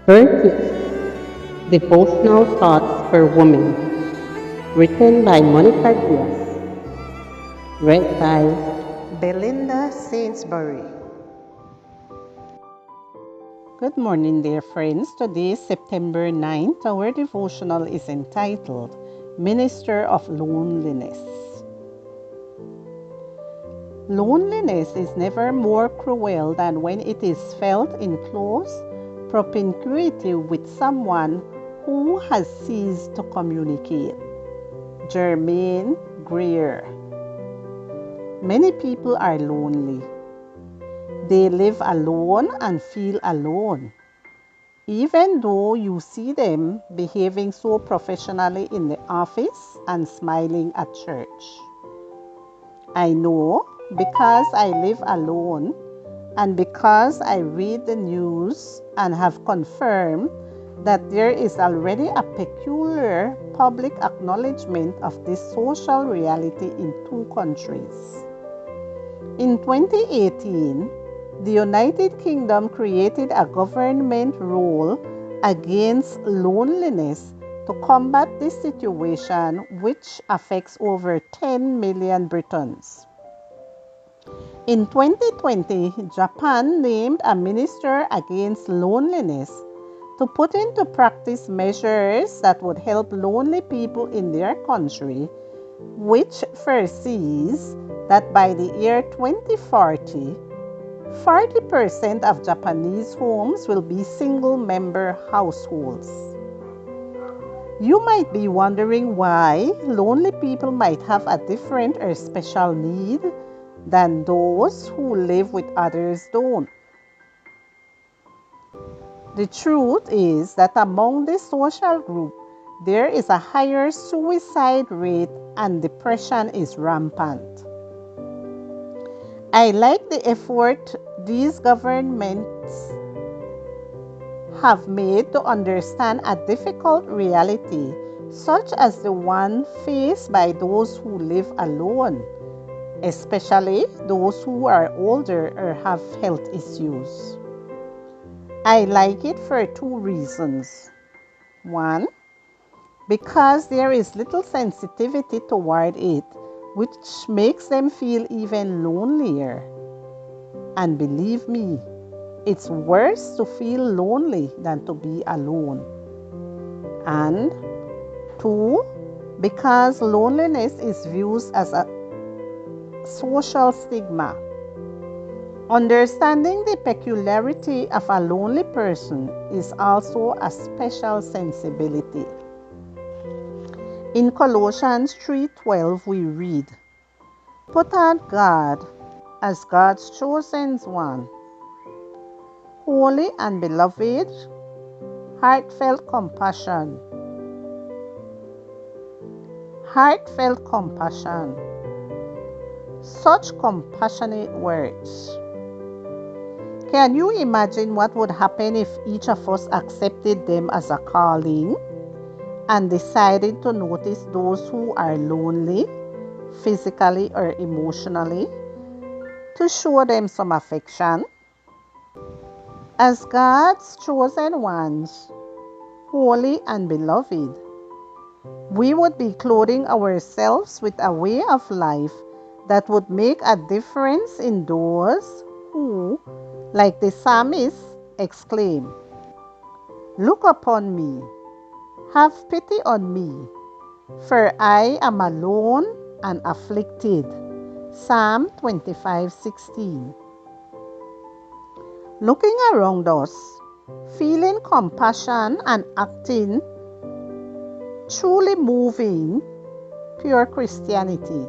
30. Devotional Thoughts for Women, written by Monica Diaz, read by Belinda Sainsbury. Good morning, dear friends. Today is September 9th. Our devotional is entitled Minister of Loneliness. Loneliness is never more cruel than when it is felt in close propinquity with someone who has ceased to communicate. Germaine Greer. Many people are lonely. They live alone and feel alone, even though you see them behaving so professionally in the office and smiling at church. I know because I live alone and because I read the news and have confirmed that there is already a peculiar public acknowledgement of this social reality in two countries. In 2018, the United Kingdom created a government role against loneliness to combat this situation, which affects over 10 million Britons. In 2020, Japan named a minister against loneliness to put into practice measures that would help lonely people in their country, which foresees that by the year 2040, 40% of Japanese homes will be single-member households. You might be wondering why lonely people might have a different or special need than those who live with others don't. The truth is that among this social group, there is a higher suicide rate and depression is rampant. I like the effort these governments have made to understand a difficult reality, such as the one faced by those who live alone, especially those who are older or have health issues. I like it for two reasons. One, because there is little sensitivity toward it, which makes them feel even lonelier. And believe me, it's worse to feel lonely than to be alone. And two, because loneliness is viewed as a social stigma. Understanding the peculiarity of a lonely person is also a special sensibility. In Colossians 3:12 we read, "Put on God as God's chosen one, holy and beloved, heartfelt compassion." Heartfelt compassion. Such compassionate words. Can you imagine what would happen if each of us accepted them as a calling and decided to notice those who are lonely, physically or emotionally, to show them some affection? As God's chosen ones, holy and beloved, we would be clothing ourselves with a way of life that would make a difference in those who, like the psalmist, exclaim, "Look upon me, have pity on me, for I am alone and afflicted." Psalm 25:16. Looking around us, feeling compassion and acting truly moving, pure Christianity.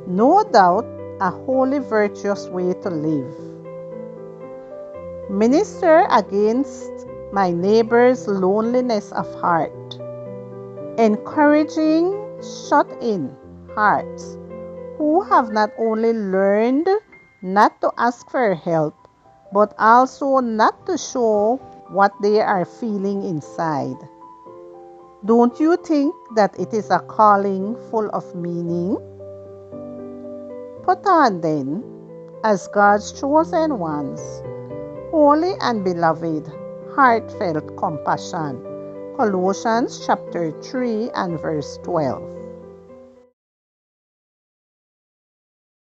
No doubt, a holy, virtuous way to live. Minister against my neighbor's loneliness of heart, encouraging shut-in hearts who have not only learned not to ask for help, but also not to show what they are feeling inside. Don't you think that it is a calling full of meaning? Put on then, as God's chosen ones, Holy and beloved, heartfelt compassion. Colossians chapter 3 and verse 12.